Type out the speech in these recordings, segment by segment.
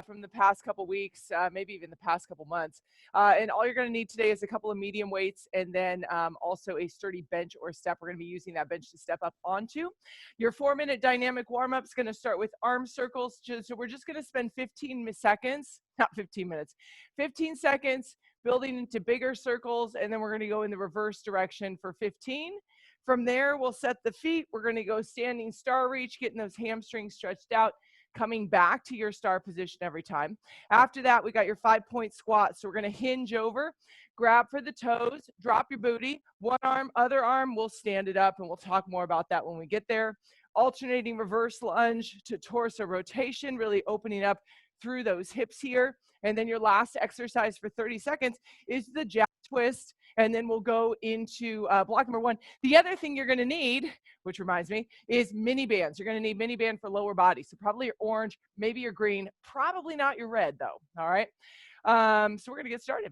from the past couple weeks, maybe even the past couple months. And all you're going to need today is a couple of medium weights and then also a sturdy bench or step. We're going to be using that bench to step up onto. Your 4-minute dynamic warm-up is going to start with arm circles. So we're just going to spend 15 seconds, not 15 minutes, 15 seconds building into bigger circles, and then we're going to go in the reverse direction for 15. From there, we'll set the feet. We're going to go standing star reach, getting those hamstrings stretched out, coming back to your star position every time. After that, we got your 5-point squat. So we're going to hinge over, grab for the toes, drop your booty, one arm, other arm, we'll stand it up, and we'll talk more about that when we get there. Alternating reverse lunge to torso rotation, really opening up through those hips here. And then your last exercise for 30 seconds is the jack twist. And then we'll go into block number 1. The other thing you're going to need, which reminds me, is mini bands. You're going to need mini band for lower body. So probably your orange, maybe your green, probably not your red though. All right. So we're going to get started.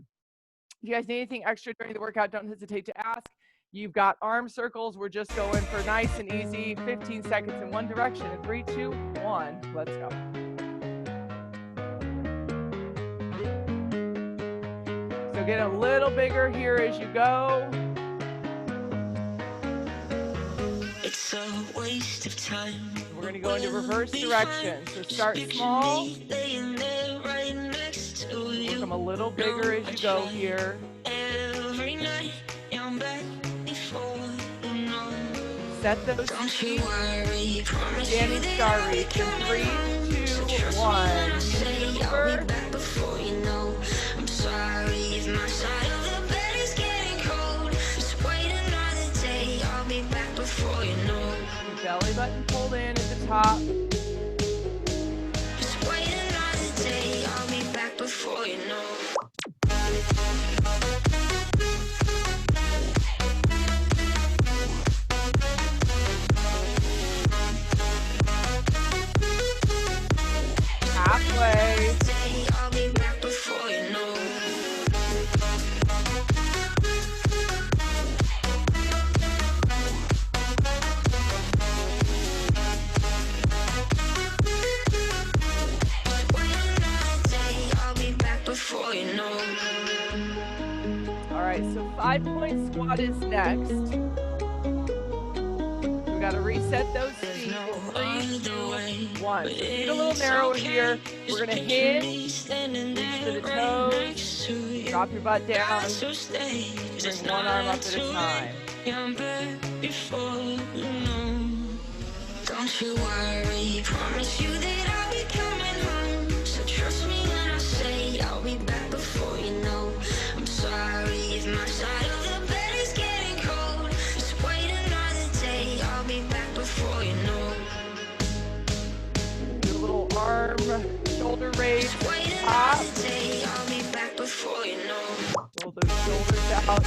If you guys need anything extra during the workout, don't hesitate to ask. You've got arm circles. We're just going for nice and easy, 15 seconds in one direction. In 3, 2, 1, let's go. So get a little bigger here as you go. It's a waste of time. We're going to go into reverse direction. So start small. Become a little bigger as you go here. Set those feet. Standing star reach in 3, 2, 1. Super. Belly button pulled in at the top. Just wait another day, I'll be back before you know. Halfway. I'll be back before you know. All right, so 5-point squat is next. We got to reset those feet. 3, 2, 1. So feet a little narrower here. We're going to hinge, reach to the toes, drop your butt down, bring one arm up at a time. Don't you worry, promise you that I'll be coming home. So trust me when I say I'll be back before you know. I'm sorry if my side of the bed is getting cold. Just wait another day, I'll be back before you know. Do a little arm, shoulder raise, Just wait top. another day, I'll be back before you know. Roll those shoulders out.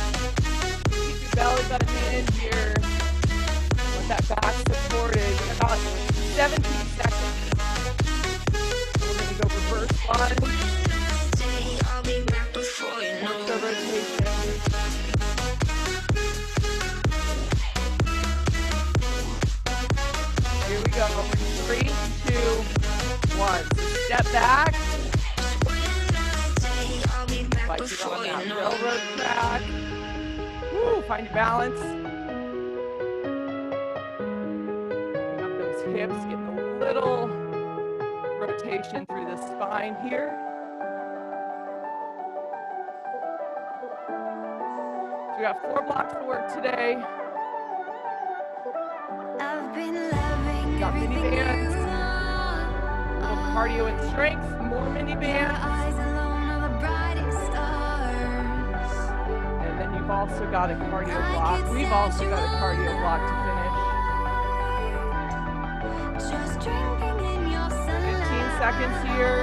Keep your belly button in here. Let that back supported. About 17 seconds. We're going to go reverse lunge. I'll be back before you know. Torso rotation. Here we go. 3, 2, 1. Step back. Like you're on that railroad track. Woo, find your balance. Bring up those hips, getting a little rotation through the spine here. So we got 4 blocks of work today. I've been loving Got mini everything bands. you A little are. cardio and strength, more mini Your bands. eyes alone are the brightest stars. And then you've also got a cardio block. We've also got a cardio block to finish. Just drinking in your 15 seconds here.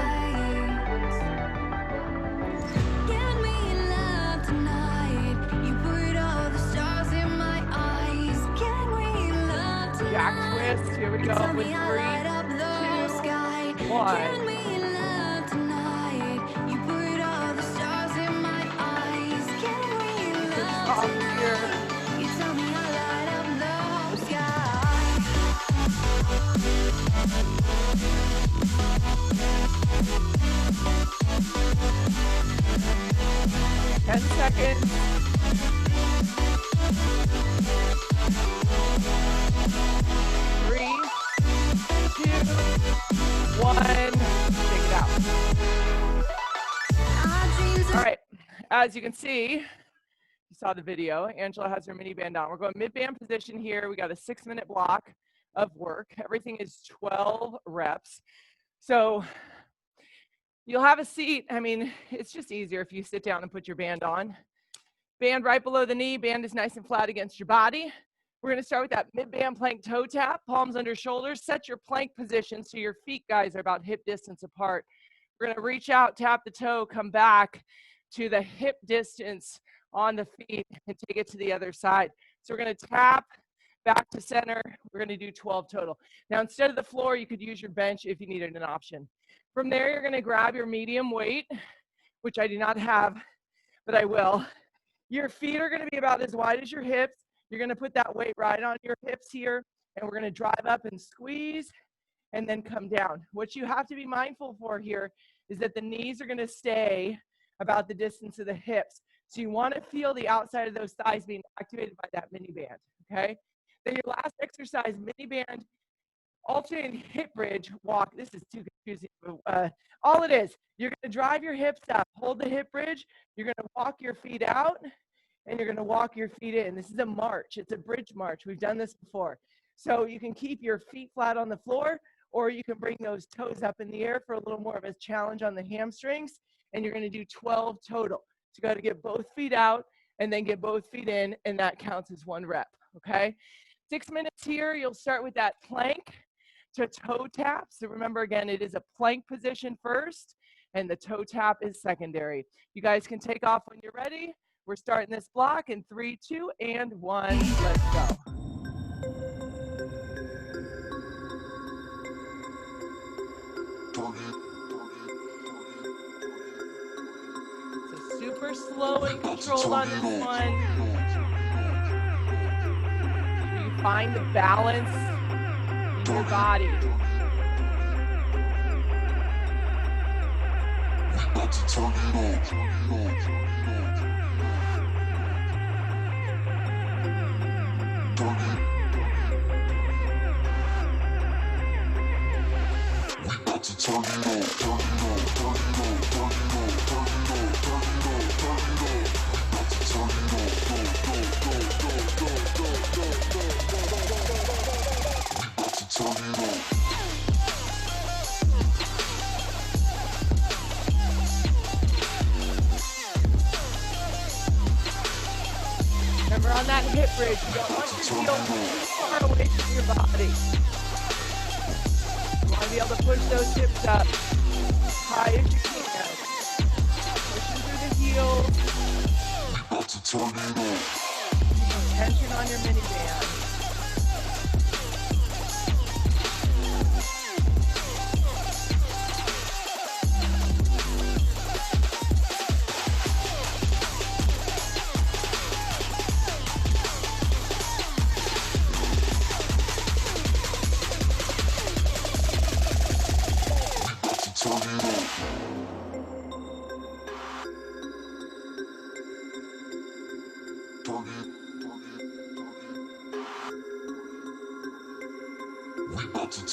Give me love tonight. You put all the stars in my eyes. Can we love tonight? Jack twist. Here we go Tell with me I'll light 3, up the sky. 2, 1. Can we love tonight? You put all the stars in my eyes. Can we love Off tonight? here. You tell me I'll light up the sky. seconds. 3, 2, 1. Take it out. All right. As you can see, you saw the video, Angela has her mini band on. We're going mid-band position here. We got a 6-minute block of work. Everything is 12 reps. So you'll have a seat. I mean, it's just easier if you sit down and put your band on. Band right below the knee. Band is nice and flat against your body. We're going to start with that mid-band plank toe tap, palms under shoulders. Set your plank position so your feet, guys, are about hip distance apart. We're going to reach out, tap the toe, come back to the hip distance on the feet and take it to the other side. So we're going to tap back to center. We're going to do 12 total. Now, instead of the floor, you could use your bench if you needed an option. From there, you're going to grab your medium weight, which I do not have, but I will. Your feet are going to be about as wide as your hips. You're going to put that weight right on your hips here, and we're going to drive up and squeeze and then come down. What you have to be mindful for here is that the knees are going to stay about the distance of the hips. So you want to feel the outside of those thighs being activated by that mini band, okay? Then your last exercise, mini band, alternating hip bridge walk. This is too confusing. All it is, you're going to drive your hips up, hold the hip bridge, you're going to walk your feet out, and you're going to walk your feet in. This is a march. It's a bridge march. We've done this before. So you can keep your feet flat on the floor, or you can bring those toes up in the air for a little more of a challenge on the hamstrings, and you're going to do 12 total. So you got to get both feet out and then get both feet in, and that counts as 1 rep, okay? 6 minutes here. You'll start with that plank to toe tap. So remember, again, it is a plank position first, and the toe tap is secondary. You guys can take off when you're ready. We're starting this block in 3, 2, and 1. Let's go. So super slow and controlled on this one. You find the balance in your body. Remember, on that hip bridge, you don't want your heel too far away from your body. You want to be able to push those hips up high as you can. Pushing through the heels. Tension on your mini band.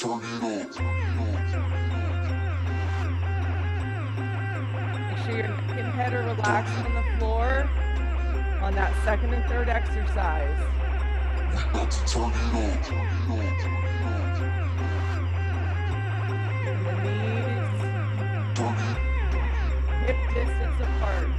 Make sure your neck and head are relaxed on the floor on that second and third exercise. The knees, hip distance apart.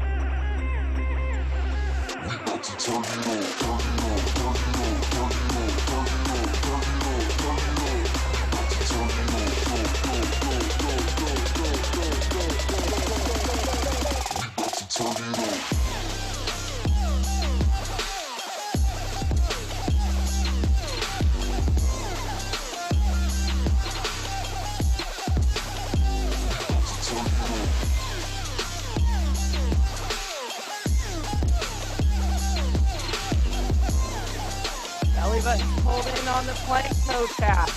Belly button holding on the plank toe tap.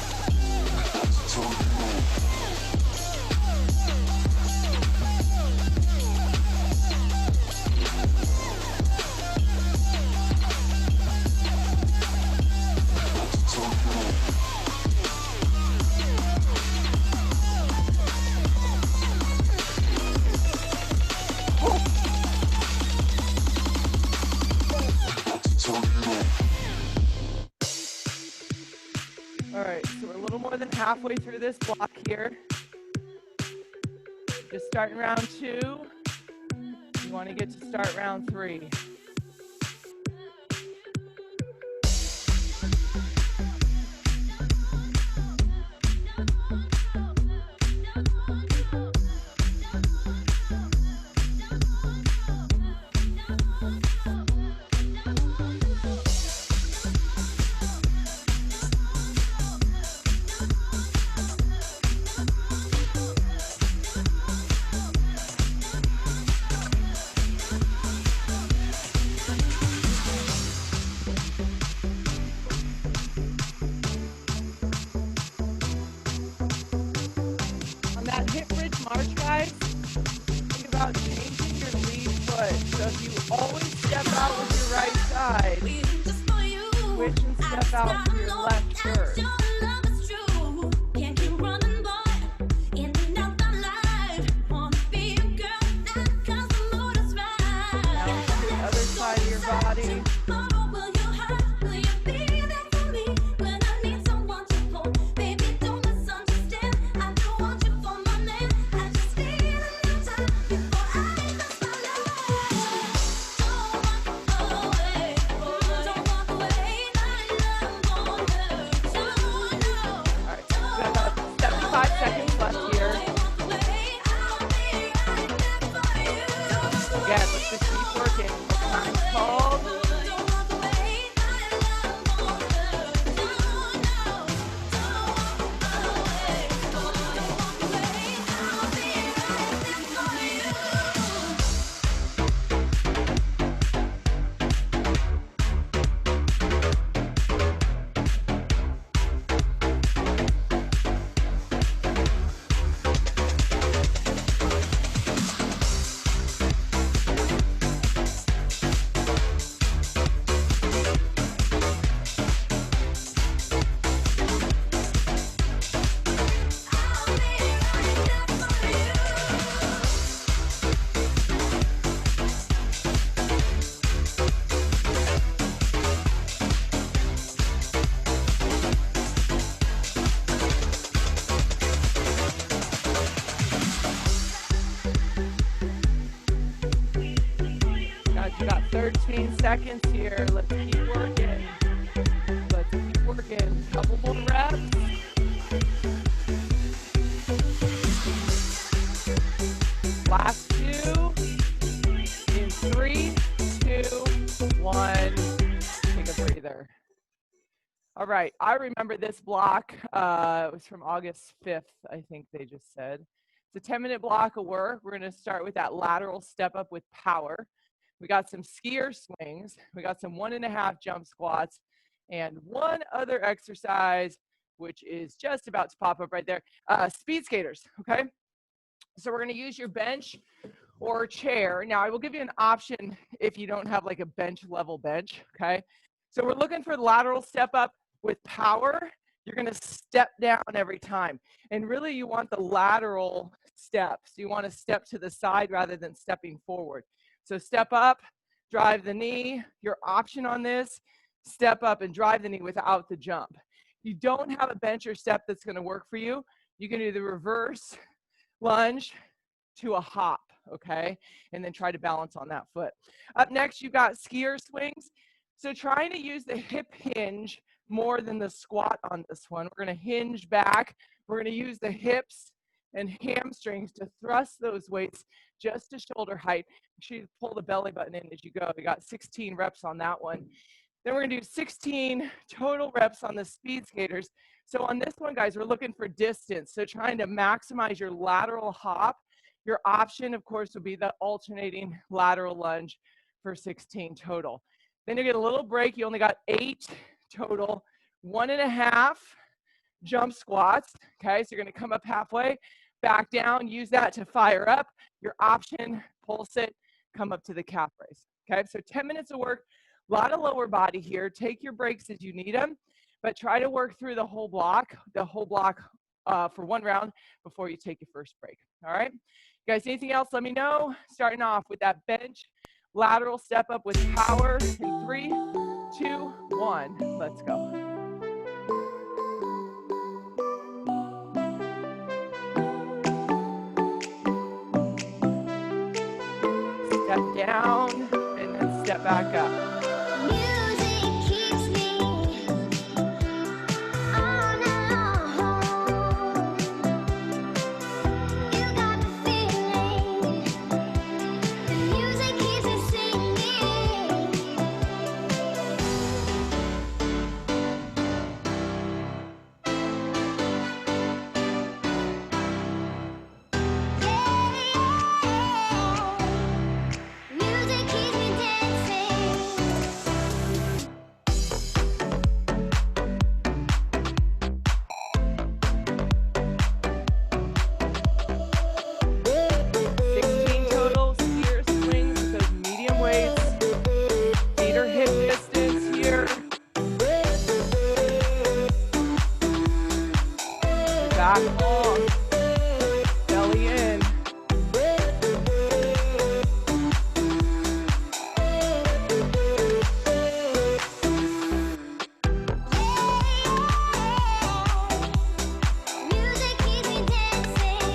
more than halfway through this block here. Just starting round 2. You want to get to start round 3. March, guys, think about changing your lead foot. So if you always step out with your right side, switch and step out to your left first. Now to the other side of your body. You got 13 seconds here. Let's keep working. Let's keep working. Couple more reps. Last 2. In 3, 2, 1. Take a breather. All right. I remember this block. It was from August 5th, I think they just said. It's a 10-minute block of work. We're going to start with that lateral step up with power. We got some skier swings. We got some 1.5 jump squats and one other exercise, which is just about to pop up right there. Speed skaters, okay? So we're gonna use your bench or chair. Now I will give you an option if you don't have like a bench level bench, okay? So we're looking for lateral step up with power. You're gonna step down every time. And really you want the lateral steps. You wanna step to the side rather than stepping forward. So step up, drive the knee. Your option on this, step up and drive the knee without the jump. You don't have a bench or step that's gonna work for you. You can do the reverse lunge to a hop, okay? And then try to balance on that foot. Up next, you've got skier swings. So trying to use the hip hinge more than the squat on this one. We're gonna hinge back. We're gonna use the hips and hamstrings to thrust those weights just to shoulder height. Make sure you pull the belly button in as you go. We got 16 reps on that one. Then we're gonna do 16 total reps on the speed skaters. So on this one, guys, we're looking for distance. So trying to maximize your lateral hop. Your option, of course, would be the alternating lateral lunge for 16 total. Then you get a little break. You only got 8 total. 1.5 jump squats. Okay, so you're gonna come up halfway, back down, use that to fire up. Your option, pulse it, come up to the calf raise. Okay, so 10 minutes of work, a lot of lower body here. Take your breaks as you need them, but try to work through the whole block for one round before you take your first break. All right, you guys, anything else, let me know. Starting off with that bench, lateral step up with power in 3, 2, 1, let's go. step down, and then step back up. Music keeps me on alone. You got the feeling. The music keeps me singing. Music keeps me dancing. 16 total steer swings with those medium weights. Feet are hip distance here. Back long. Belly in. Music keeps me dancing.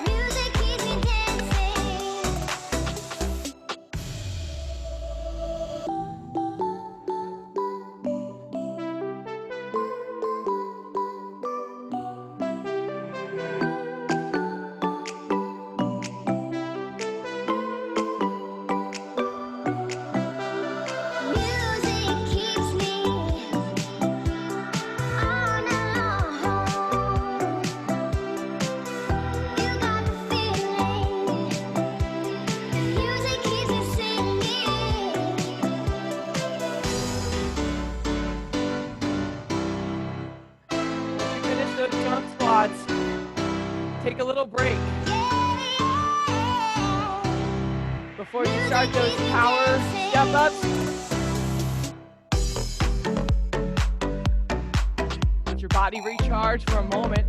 Music keeps me dancing. Music keeps me on alone. You got the feeling. The music keeps me singing. Once you finish those jump squats, take a little break before you start those power step ups. Let your body recharge for a moment.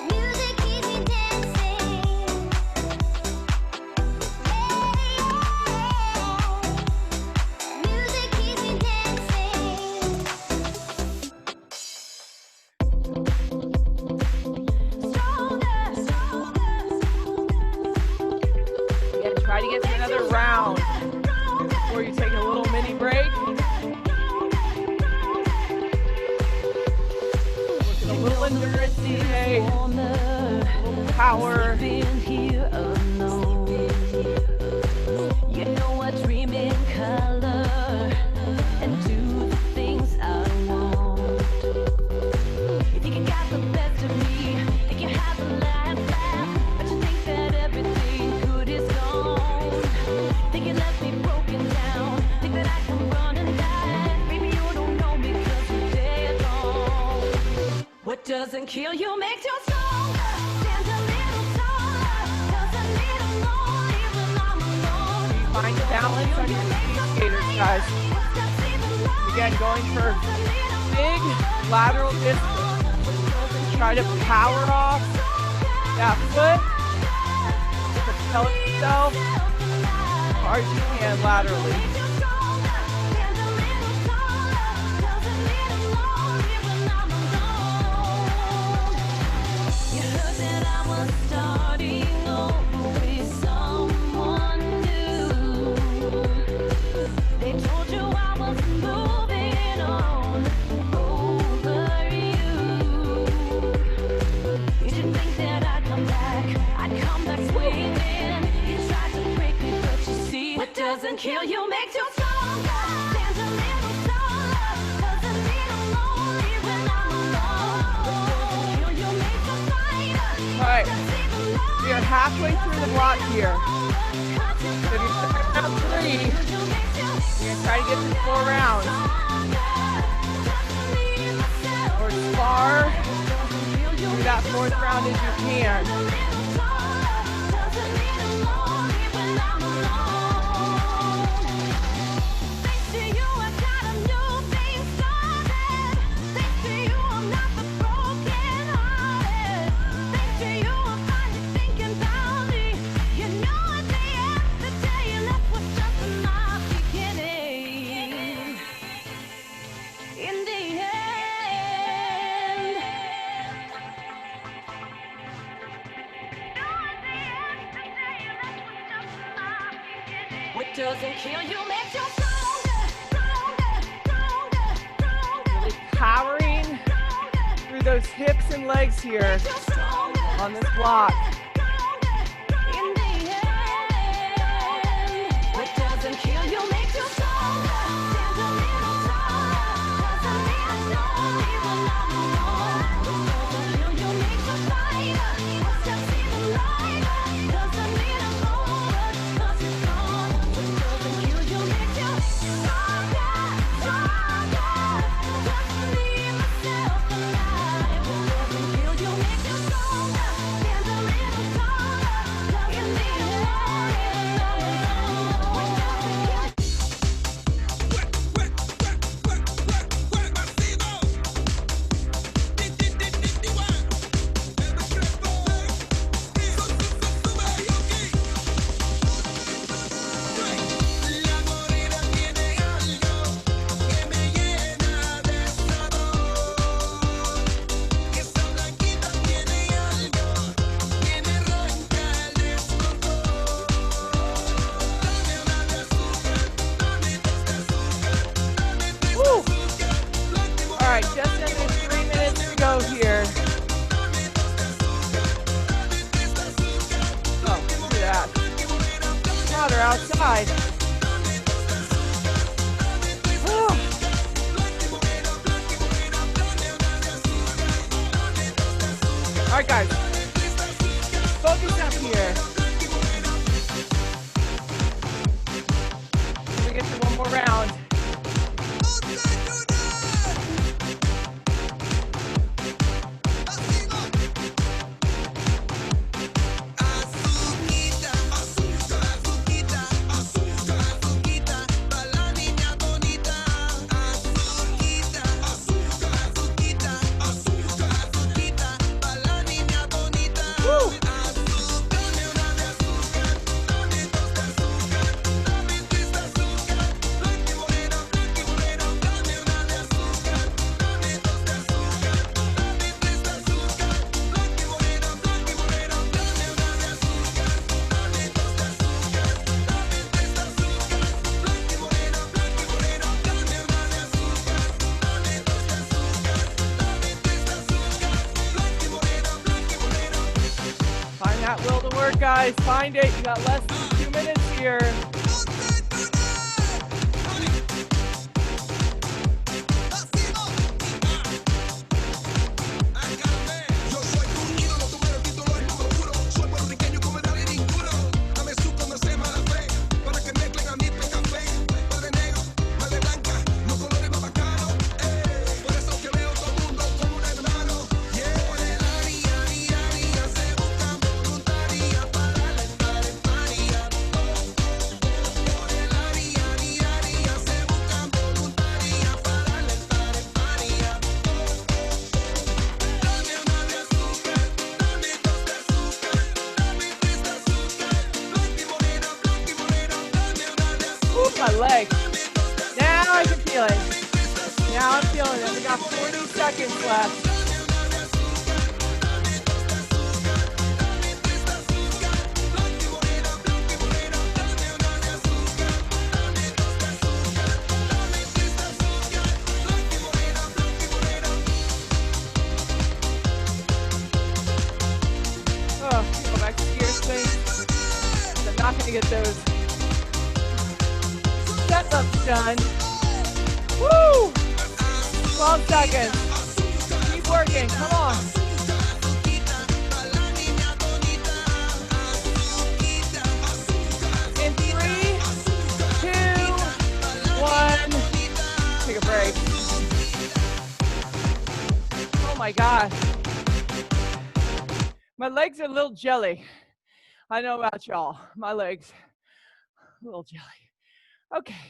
Music keeps me dancing. Music keeps me dancing. Again, try to get to another round before you take a little mini break. Looking a little endurance today, a little power. Been here alone. You know I dream in color and do the things I want. You think you got the best of me, think you have the last laugh, but you think that everything good is gone. Think you left me broken down, think that I can run and die. Maybe you don't know me 'cause we're dead wrong. What doesn't kill you makes you stronger. Stand a little taller, 'cause I need a lonely when I'm alone. Find the balance on your speed skaters, guys. Again, going for big lateral distance. Try to power off that foot. Propel yourself as hard as you can laterally. You heard that I was starting over with someone new. They told you I was moving on over you. You didn't think that I'd come back swinging. You tried to break me, but you see, what doesn't kill you makes you stronger. Stand a little taller, 'cause I need a lonely when I'm alone. What doesn't kill you makes you fighter. All right, we are halfway through the block here. So if you're starting out 3, you're gonna try to get through 4 rounds. Or spar through that that fourth round as you can. Doesn't kill you, makes you stronger, stronger, stronger, stronger. Really powering through those hips and legs here on this block. In the end, what doesn't kill you makes you stronger. Stand a little taller, doesn't mean it's no even alone. What doesn't kill you makes you fighter. What steps even lighter, doesn't mean I'm over, 'cause you're gone. What doesn't kill you makes you stronger, stronger. Just leave myself alive. What doesn't kill you makes you stronger. Stand a little taller, doesn't mean it's no even alone. What doesn't kill you. Woo. All right, just under 3 minutes to go here. Oh, look at that. Wow, they're outside. Whew. All right, guys. Focus up here. We're gonna get to one more round. Woo. Find that will to work, guys. Find it. You got less than 2 minutes here. Ooh, my leg. Now I can feel it. Now I'm feeling it. We got 40 seconds left. Oh, go back to gear swing. I'm not going to get those step-ups done. Woo! 12 seconds. Keep working. Come on. In 3, 2, 1. Take a break. Oh my God. My legs are a little jelly. I know about y'all. My legs, a little jelly. Okay.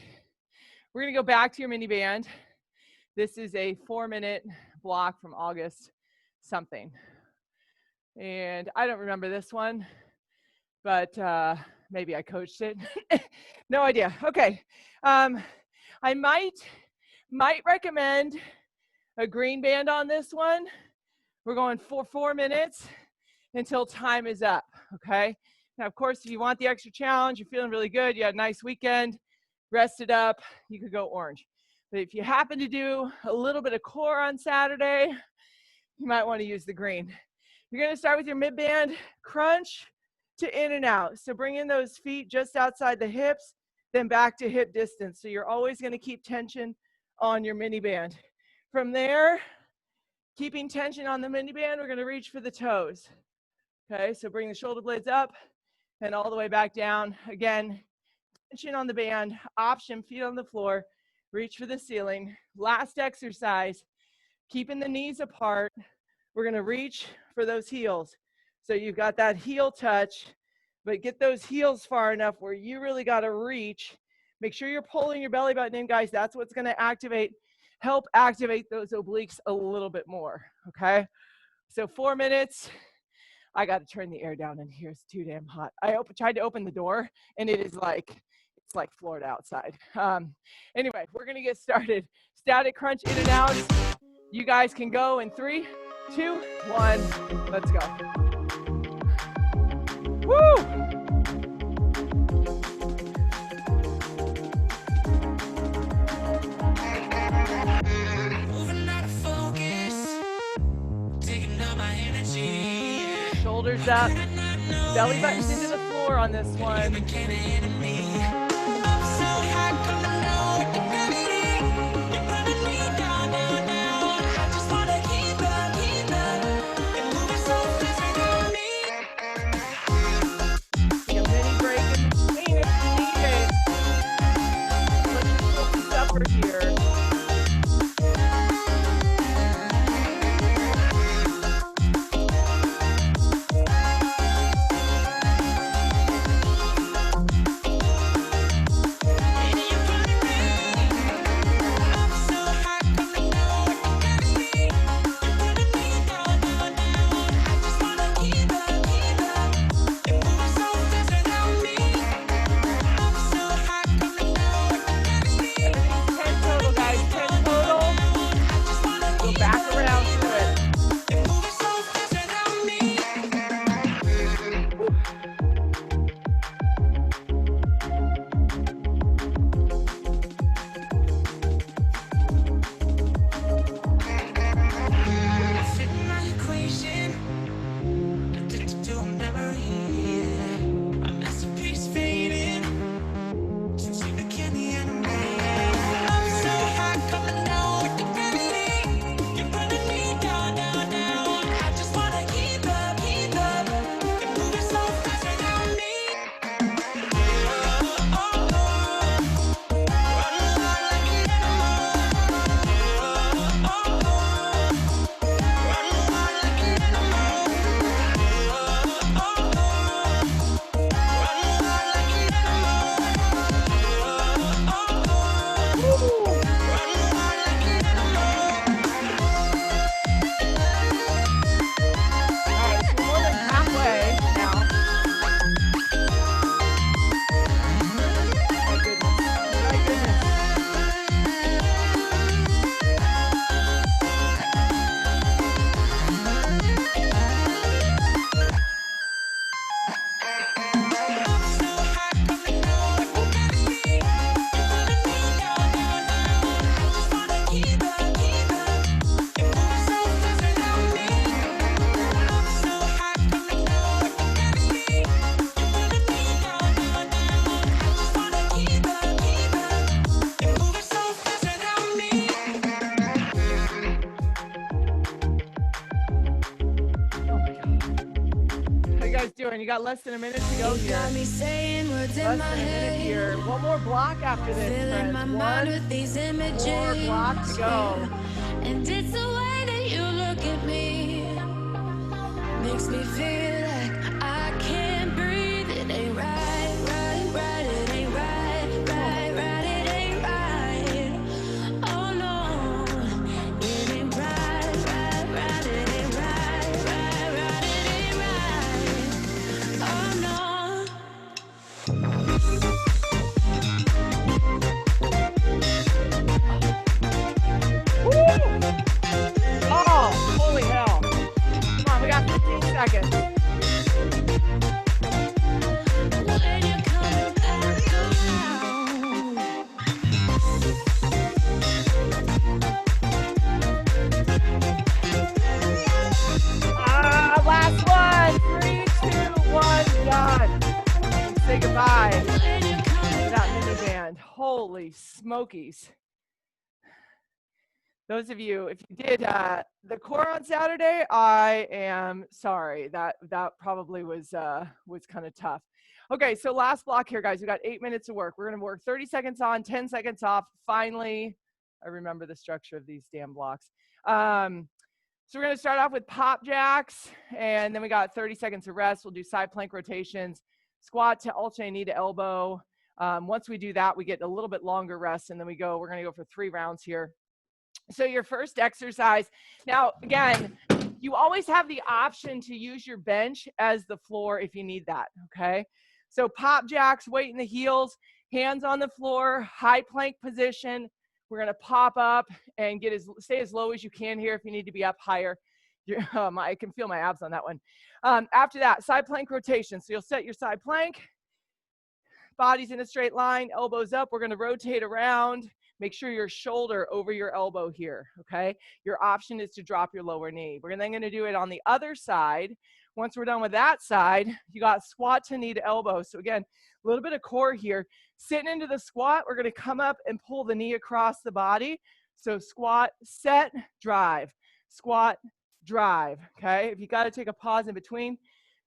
We're going to go back to your mini band. This is a 4-minute block from August something. And I don't remember this one, but maybe I coached it. No idea. Okay. I might recommend a green band on this one. We're going for 4 minutes until time is up, okay? Now, of course, if you want the extra challenge, you're feeling really good, you had a nice weekend, rested up, you could go orange. But if you happen to do a little bit of core on Saturday, you might want to use the green. You're going to start with your mid band crunch to in and out. So bring in those feet just outside the hips, then back to hip distance. So you're always going to keep tension on your mini band. From there, keeping tension on the mini band, we're going to reach for the toes. Okay, so bring the shoulder blades up and all the way back down. Again, tension on the band, option, feet on the floor, reach for the ceiling. Last exercise, keeping the knees apart. We're going to reach for those heels. So you've got that heel touch, but get those heels far enough where you really got to reach. Make sure you're pulling your belly button in, guys. That's what's going to help activate those obliques a little bit more, okay? So 4 minutes. I got to turn the air down in here. It's too damn hot. I tried to open the door, and it's like Florida outside. Anyway, we're going to get started. Static crunch in and out. You guys can go in 3, 2, 1. Let's go. Woo! Shoulders up, belly buttons into the floor on this one. Take a mini break in between if you need it. Put your focus upward here. You got less than a minute to go here. Less than a minute here. One more block after this, friends. One more block to go. And it's the way that you look at me makes me feel like I can't breathe. It ain't right, right, right. It ain't right, right, right. It ain't right. Oh no, it ain't right, right, right. It ain't right, right, right. It ain't right. Oh no. Oh, holy hell. Come on, we got 15 seconds. When you're coming back around. Last one. 3, 2, 1, done. And say goodbye When you're coming to that miniband. Holy smokies. Those of you, if you did the core on Saturday, I am sorry. That probably was kind of tough. Okay, so last block here, guys. We got 8 minutes of work. We're going to work 30 seconds on, 10 seconds off. Finally, I remember the structure of these damn blocks. So we're going to start off with pop jacks, and then we got 30 seconds of rest. We'll do side plank rotations, squat to alternate knee to elbow. Once we do that, we get a little bit longer rest, and then we're going to go for 3 rounds here. So your first exercise, now again, you always have the option to use your bench as the floor if you need that, okay? So pop jacks, weight in the heels, hands on the floor, high plank position. We're gonna pop up and stay as low as you can here if you need to be up higher. I can feel my abs on that one. After that, side plank rotation. So you'll set your side plank, body's in a straight line, elbows up. We're gonna rotate around. Make sure your shoulder over your elbow here, okay? Your option is to drop your lower knee. We're then gonna do it on the other side. Once we're done with that side, you got squat to knee to elbow. So again, a little bit of core here. Sitting into the squat, we're gonna come up and pull the knee across the body. So squat, set, drive. Squat, drive, okay? If you gotta take a pause in between,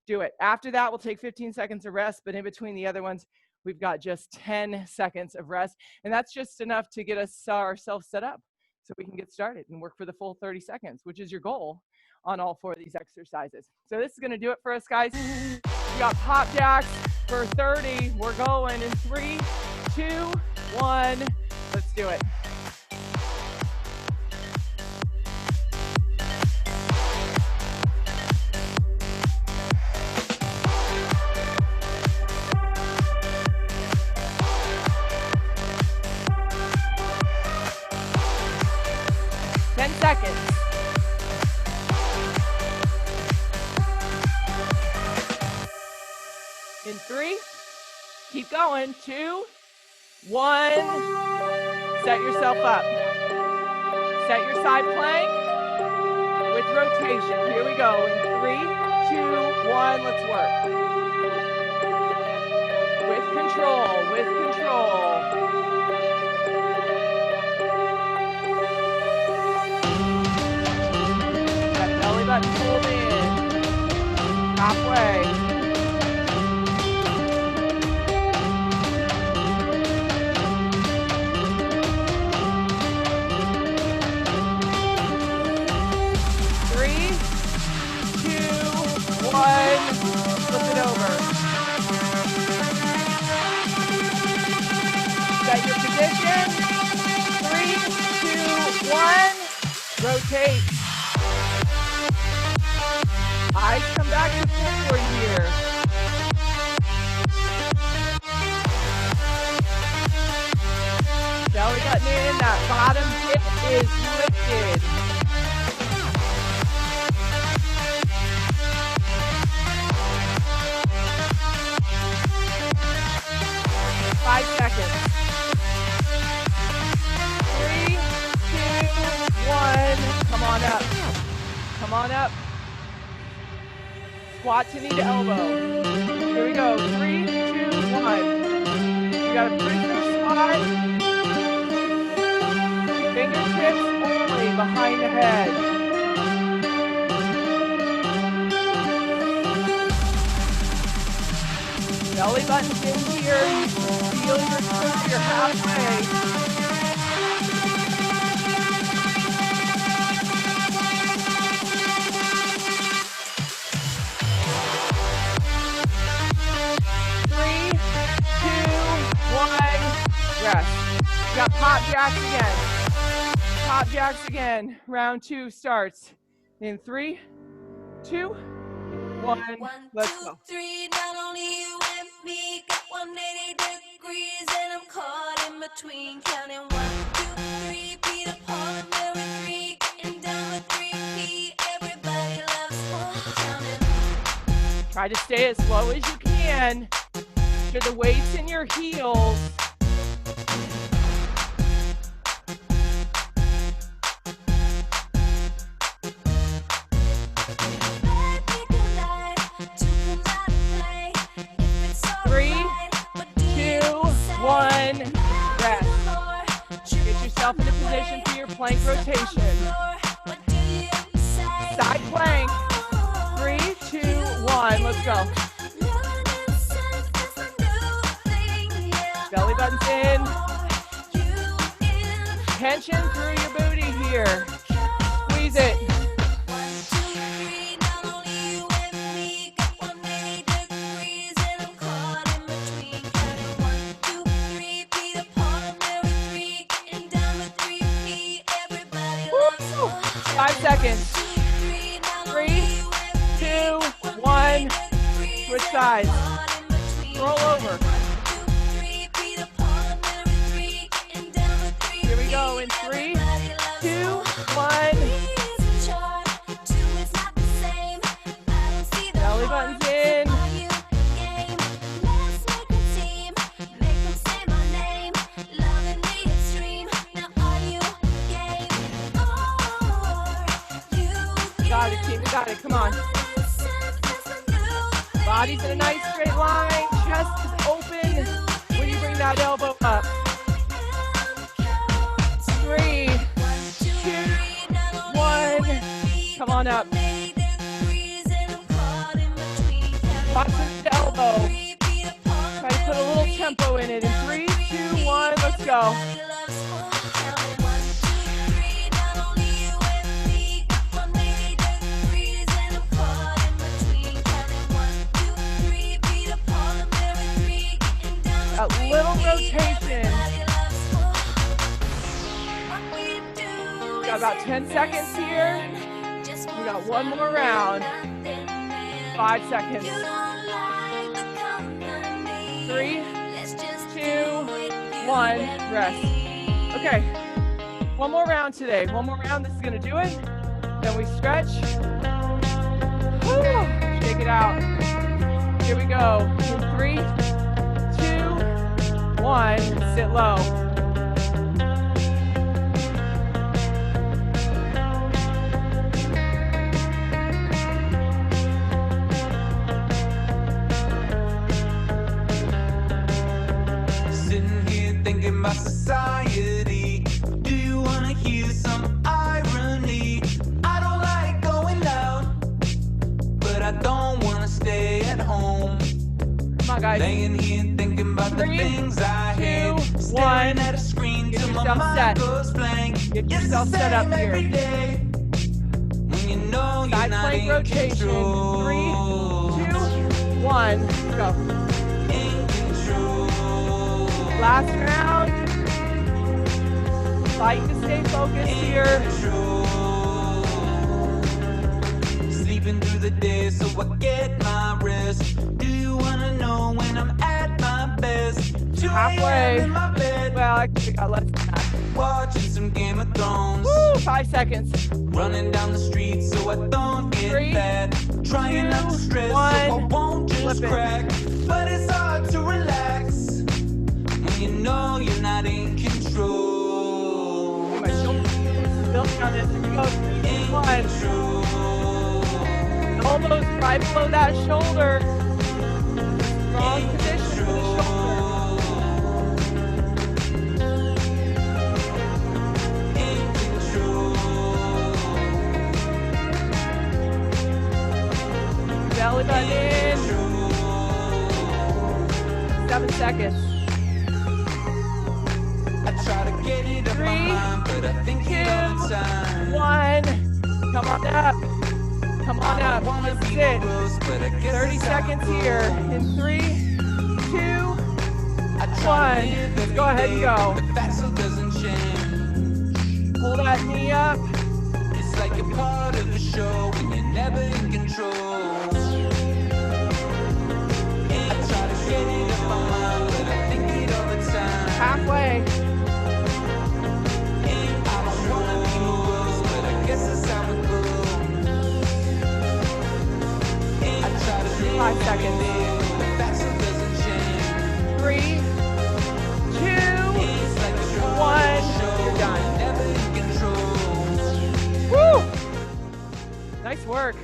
do it. After that, we'll take 15 seconds of rest, but in between the other ones, we've got just 10 seconds of rest. And that's just enough to get ourselves set up so we can get started and work for the full 30 seconds, which is your goal on all 4 of these exercises. So this is gonna do it for us, guys. We got pop jacks for 30. We're going in 3, 2, 1. Let's do it. Seconds. In 3, keep going, 2, 1, set yourself up. Set your side plank with rotation. Here we go, in 3, 2, 1, let's work. With control, with control. Belly button pulled in, halfway. Flip it over. Set your position. 3, 2, 1. Rotate. Eyes come back to forward here. Belly button in. That bottom hip is lifted. Five seconds. 3, 2, 1. Come on up. Come on up. Squat to knee to elbow. Here we go. 3, 2, 1. You got a prisoner squat. Fingertips only behind the head. Belly button's in here. Feel your core, you're halfway. got pop jacks again. Pop jacks again. Round 2 starts in 3, 2, 1. Let's go. 3, not only you and me, got 180 degrees, and I'm caught in between, counting 1, 2, 3, beat apart, every 3, and down with 3P, everybody loves counting. Try to stay as slow as you can. Put the weights in your heels. Yourself in a position for your plank rotation. Side plank. 3, 2, 1. Let's go. Belly buttons in. Tension through your booty here. Squeeze it. Woo! 5 seconds. 3, 2, 1. Switch sides. Roll over. Here we go in 3, 2, 1. Belly buttons in. Got it, team. You got it. Come on. Body's in a nice straight line. Chest is open when you bring that elbow up. 3, 2, 1. Come on up. Watch the elbow. Try to put a little tempo in it. In 3, 2, 1. Let's go. A little rotation. We got about 10 seconds here. We got one more round. 5 seconds. 3, 2, 1. Rest. Okay. One more round today. One more round. This is going to do it. Then we stretch. Woo. Shake it out. Here we go. In 3, 2, 1. Sit low. Sitting here thinking about society. Do you want to hear some irony? I don't like going out, but I don't want to stay at home. Come on, guys. Laying here thinking about the 3, things I 2, hate. 1. Staring at a screen Get till my yourself mind set. goes blank. Get It's yourself the set up same here. every day. When you know you're Side not plank in rotation. 3, 2, control. 1. Let's go. In control. Last round. Fight to stay focused here. Sleeping through the day so I get my rest. Do you wanna know when I'm at my best? 2 Halfway. a.m. in my bed, Well, actually, got less than that. watching some Game of Thrones. Woo, 5 seconds. Running down the street so I don't get 3, fat. Trying not to 2, stress 1. so I won't just Flip it. crack. But it's hard to relax when you know you're not in control. My shoulder building on this. Here we go. 3, 2, 1. Elbows right below that shoulder. Strong position for the shoulder. Belly button in. 7 seconds. I try to get it up my 3, mind, but I think it all the 2, time. 1. Come on up. Come on up. Wanna This is be it. gross, but I guess 30 it's how it seconds goes. here. In 3, 2, I one. Let's go ahead and go. But that still doesn't change. Pull that knee up. It's like a part of the show when you're never in control. I try to get it up my mind, but I think it all the time. Halfway. I don't wanna be morose, but I guess that's how it goes. I try to live 5 seconds. but that still doesn't change. 3, 2, It's like a part 1. of the show, You're done. never in control. Woo! Nice work.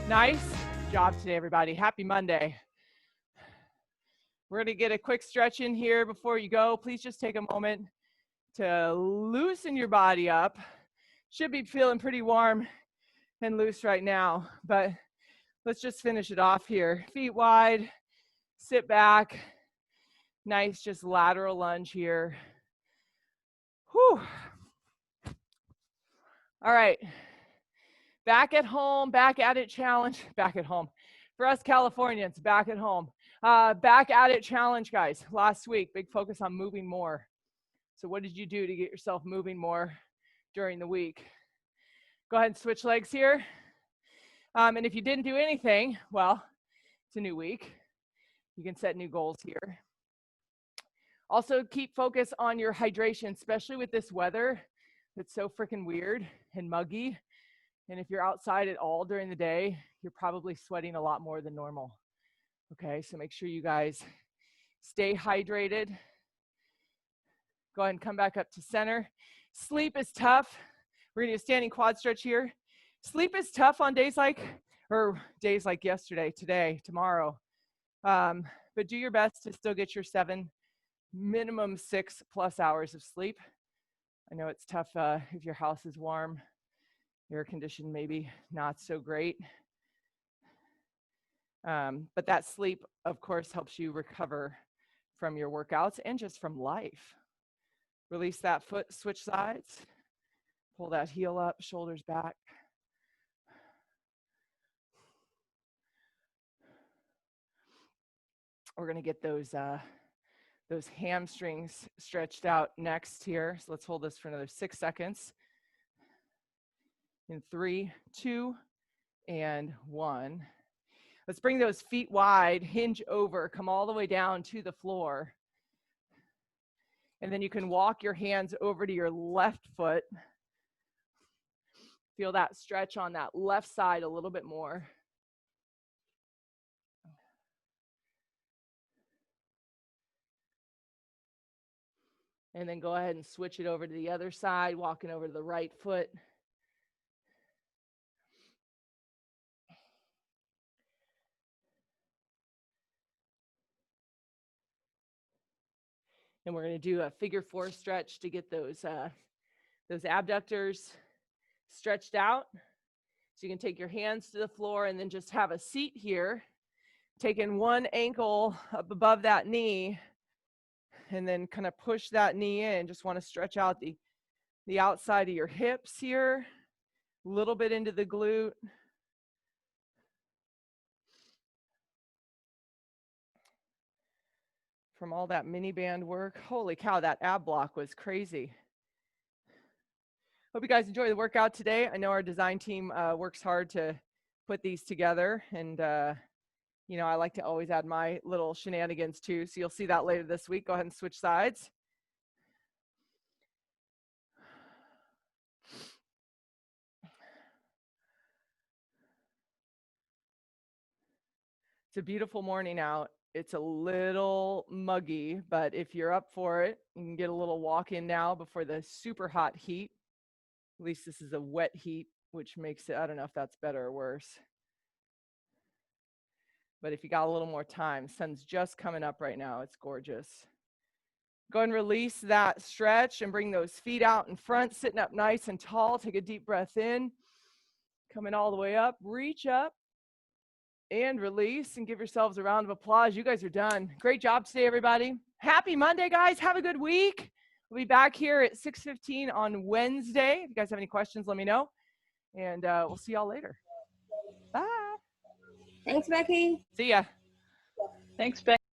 Nice job today, everybody. Happy Monday. We're going to get a quick stretch in here before you go. Please just take a moment to loosen your body up. Should be feeling pretty warm and loose right now, but let's just finish it off here. Feet wide, sit back. Nice, just lateral lunge here. Whew. All right. Back at home, back at it challenge. Back at home. For us Californians, back at home. Back at it challenge, guys. Last week, big focus on moving more. So what did you do to get yourself moving more during the week? Go ahead and switch legs here. And if you didn't do anything, well, it's a new week. You can set new goals here. Also, keep focus on your hydration, especially with this weather that's so freaking weird and muggy. And if you're outside at all during the day, you're probably sweating a lot more than normal. Okay, so make sure you guys stay hydrated. Go ahead and come back up to center. Sleep is tough. We're gonna do a standing quad stretch here. Sleep is tough on days like yesterday, today, tomorrow. But do your best to still get your 7, minimum 6+ hours of sleep. I know it's tough if your house is warm, air conditioned, maybe not so great. But that sleep, of course, helps you recover from your workouts and just from life. Release that foot, switch sides. Pull that heel up, shoulders back. We're going to get those hamstrings stretched out next here. So let's hold this for another 6 seconds. In 3, 2, and 1. Let's bring those feet wide, hinge over, come all the way down to the floor. And then you can walk your hands over to your left foot. Feel that stretch on that left side a little bit more. And then go ahead and switch it over to the other side, walking over to the right foot. And we're going to do a figure 4 stretch to get those abductors stretched out. So you can take your hands to the floor and then just have a seat here, taking one ankle up above that knee, and then kind of push that knee in. Just want to stretch out the outside of your hips here, a little bit into the glute. From all that mini band work. Holy cow, that ab block was crazy. Hope you guys enjoy the workout today. I know our design team works hard to put these together, and you know, I like to always add my little shenanigans too, so you'll see that later this week. Go ahead and switch sides. It's a beautiful morning out. It's a little muggy, but if you're up for it, you can get a little walk in now before the super hot heat. At least this is a wet heat, which makes it, I don't know if that's better or worse. But if you got a little more time, sun's just coming up right now. It's gorgeous. Go ahead and release that stretch and bring those feet out in front, sitting up nice and tall. Take a deep breath in, coming all the way up, reach up. And release, and give yourselves a round of applause. You guys are done. Great job today, everybody. Happy Monday, guys. Have a good week. We'll be back here at 6:15 on Wednesday. If you guys have any questions, let me know. And we'll see y'all later. Bye. Thanks, Becky. See ya. Thanks, Becky.